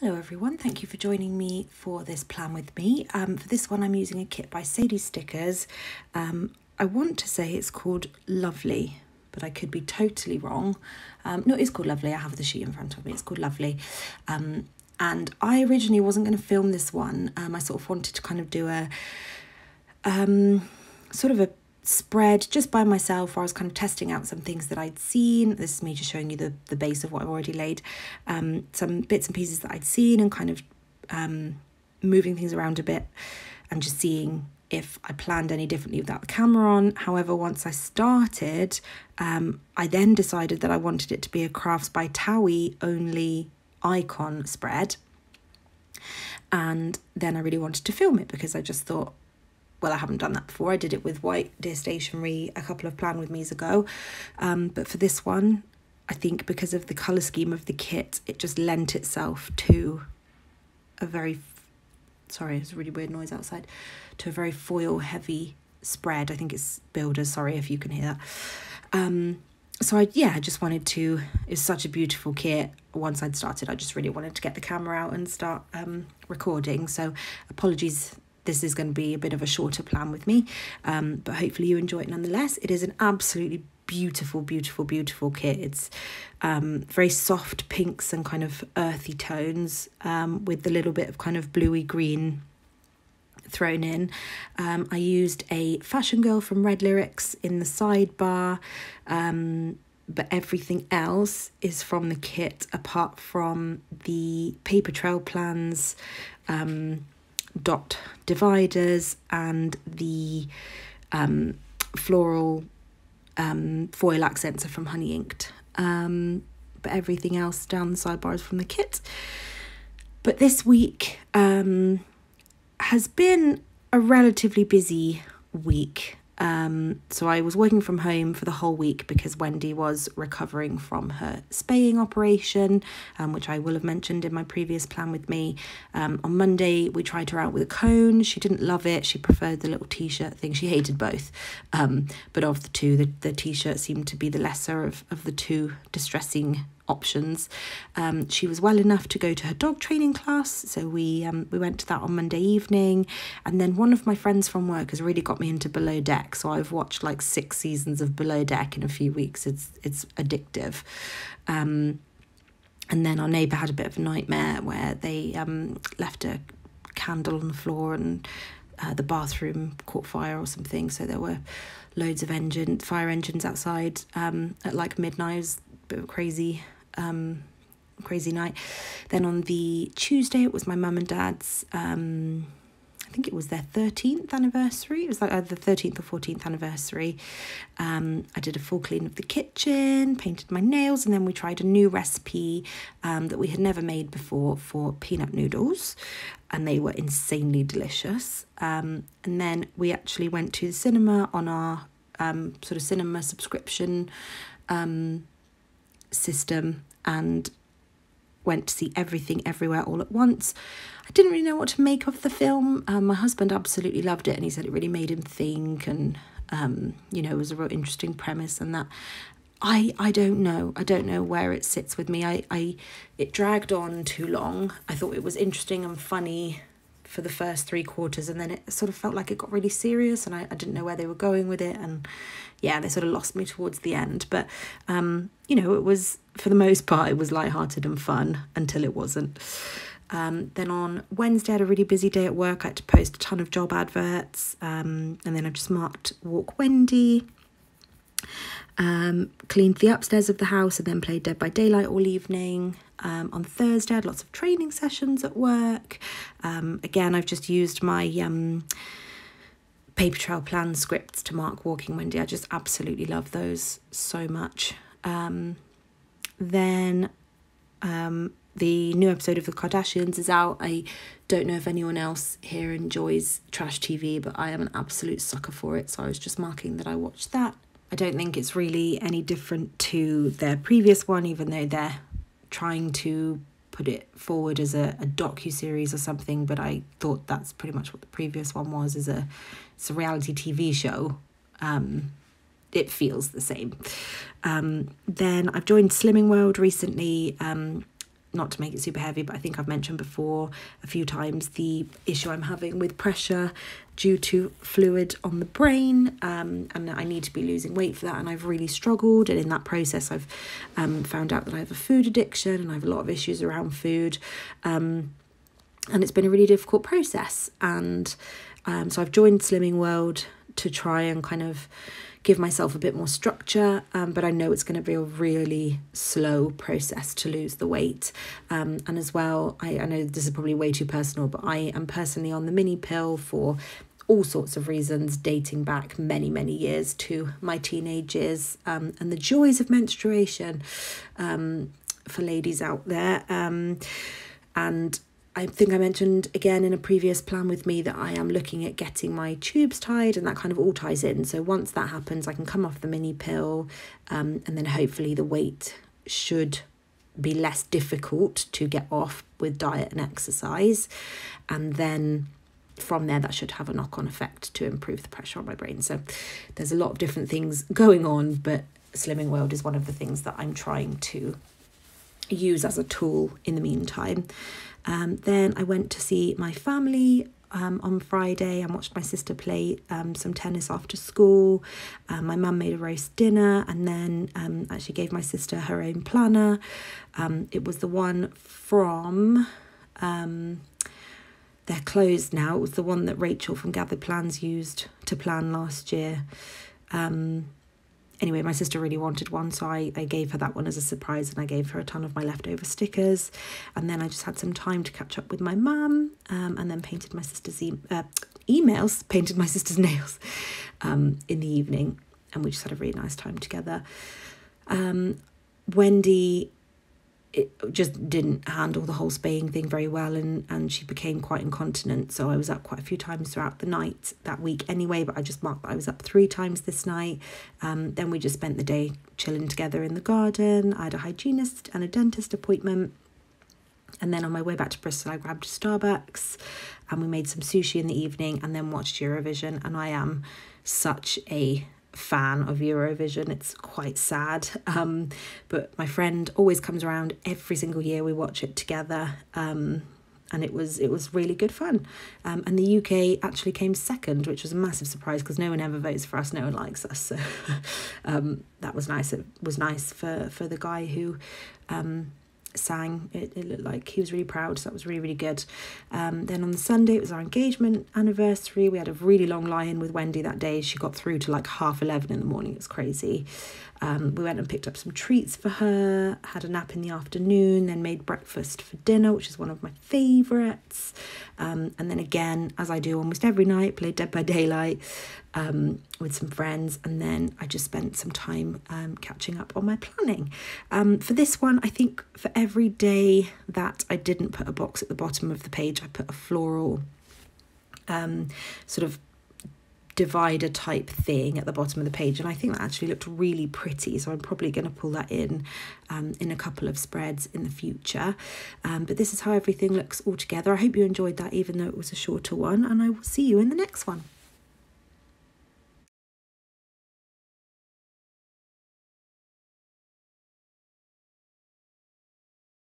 Hello everyone, thank you for joining me for this plan with me. For this one I'm using a kit by Sadie Stickers. I want to say it's called Lovely, but I could be totally wrong. No, it is called Lovely, I have the sheet in front of me, it's called Lovely. And I originally wasn't going to film this one. I sort of wanted to kind of do a sort of a spread just by myself, where I was kind of testing out some things that I'd seen. This is me just showing you the base of what I've already laid, some bits and pieces that I'd seen, and kind of moving things around a bit and just seeing if I planned any differently without the camera on. However, once I started, I then decided that I wanted it to be a Crafts by Towie only icon spread, and then I really wanted to film it because I just thought, well, I haven't done that before. I did it with Wright Dear Stationery a couple of Plan With Me's ago. But for this one, I think because of the colour scheme of the kit, it just lent itself to a very, sorry, it's a really weird noise outside, to a very foil heavy spread. I think it's Builders, sorry if you can hear that. So I just wanted to, it's such a beautiful kit. Once I'd started, I just really wanted to get the camera out and start recording. So apologies, this is going to be a bit of a shorter plan with me, but hopefully you enjoy it nonetheless. It is an absolutely beautiful, beautiful, beautiful kit. It's very soft pinks and kind of earthy tones, with the little bit of kind of bluey green thrown in. I used a Fashion Girl from Red Lyrics in the sidebar, but everything else is from the kit apart from the paper trail plans, dot dividers, and the floral foil accents are from Honey Inked. But everything else down the sidebar is from the kit. But this week has been a relatively busy week. So I was working from home for the whole week because Wendy was recovering from her spaying operation, which I will have mentioned in my previous Plan With Me. On Monday, we tried her out with a cone. She didn't love it. She preferred the little t-shirt thing. She hated both. But of the two, the t-shirt seemed to be the lesser of the two distressing options. She was well enough to go to her dog training class, so we went to that on Monday evening. And then one of my friends from work has really got me into Below Deck, so I've watched like 6 seasons of Below Deck in a few weeks. It's addictive. And then our neighbour had a bit of a nightmare where they left a candle on the floor and the bathroom caught fire or something, so there were loads of fire engines outside at like midnight. It was a bit of a crazy night. Then on the Tuesday, it was my mum and dad's, I think it was their 13th anniversary. It was like either the 13th or 14th anniversary. I did a full clean of the kitchen, painted my nails, and then we tried a new recipe that we had never made before for peanut noodles, and they were insanely delicious. And then we actually went to the cinema on our sort of cinema subscription system, and went to see Everything Everywhere All at Once. I didn't really know what to make of the film. My husband absolutely loved it, and he said it really made him think, and it was a real interesting premise, and that I don't know where it sits with me. It dragged on too long. I thought it was interesting and funny for the first 3/4, and then it sort of felt like it got really serious, and I didn't know where they were going with it, and they sort of lost me towards the end. But it was, for the most part, it was lighthearted and fun until it wasn't. Then on Wednesday, I had a really busy day at work. I had to post a ton of job adverts, and then I just marked Walk Wendy, cleaned the upstairs of the house, and then played Dead by Daylight all evening. On Thursday, I had lots of training sessions at work. Again, I've just used my paper trail plan scripts to mark Walking Wendy. I just absolutely love those so much. Then the new episode of The Kardashians is out. I don't know if anyone else here enjoys trash TV, but I am an absolute sucker for it, so I was just marking that I watched that. I don't think it's really any different to their previous one, even though they're trying to put it forward as a docu-series or something, but I thought that's pretty much what the previous one was. It's a reality TV show. It feels the same. Then I've joined Slimming World recently. not to make it super heavy, but I think I've mentioned before a few times the issue I'm having with pressure due to fluid on the brain, and I need to be losing weight for that, and I've really struggled, and in that process I've found out that I have a food addiction and I have a lot of issues around food, and it's been a really difficult process, and so I've joined Slimming World to try and kind of give myself a bit more structure, but I know it's going to be a really slow process to lose the weight. And as well, I know this is probably way too personal, but I am personally on the mini pill for all sorts of reasons, dating back many, many years to my teenage years, and the joys of menstruation, for ladies out there. And I think I mentioned again in a previous plan with me that I am looking at getting my tubes tied, and that kind of all ties in. So once that happens, I can come off the mini pill, and then hopefully the weight should be less difficult to get off with diet and exercise. And then from there, that should have a knock-on effect to improve the pressure on my brain. So there's a lot of different things going on, but Slimming World is one of the things that I'm trying to use as a tool in the meantime. Then I went to see my family on Friday and watched my sister play some tennis after school. My mum made a roast dinner, and then actually gave my sister her own planner. It was the one from, they're closed now. It was the one that Rachel from Gathered Plans used to plan last year. Anyway, my sister really wanted one, so I gave her that one as a surprise, and I gave her a ton of my leftover stickers. And then I just had some time to catch up with my mum, and then painted my sister's painted my sister's nails in the evening, and we just had a really nice time together. Wendy, it just didn't handle the whole spaying thing very well, and she became quite incontinent, so I was up quite a few times throughout the night that week anyway, but I just marked that I was up 3 times this night. Then we just spent the day chilling together in the garden. I had a hygienist and a dentist appointment, and then on my way back to Bristol I grabbed Starbucks, and we made some sushi in the evening, and then watched Eurovision. And I am such a fan of Eurovision. It's quite sad, but my friend always comes around every single year. We watch it together, and it was really good fun. And the UK actually came second, which was a massive surprise because no one ever votes for us, no one likes us, so that was nice. It was nice for the guy who sang. It looked like he was really proud, so that was really, really good. Then on the Sunday, it was our engagement anniversary. We had a really long lie-in with Wendy that day. She got through to like 11:30 in the morning. It was crazy. We went and picked up some treats for her, had a nap in the afternoon, then made breakfast for dinner, which is one of my favourites. And then again, as I do almost every night, played Dead by Daylight with some friends. And then I just spent some time catching up on my planning. For this one, I think for every day that I didn't put a box at the bottom of the page, I put a floral sort of divider type thing at the bottom of the page, and I think that actually looked really pretty, so I'm probably going to pull that in a couple of spreads in the future. But this is how everything looks all together. I hope you enjoyed that, even though it was a shorter one, and I will see you in the next one.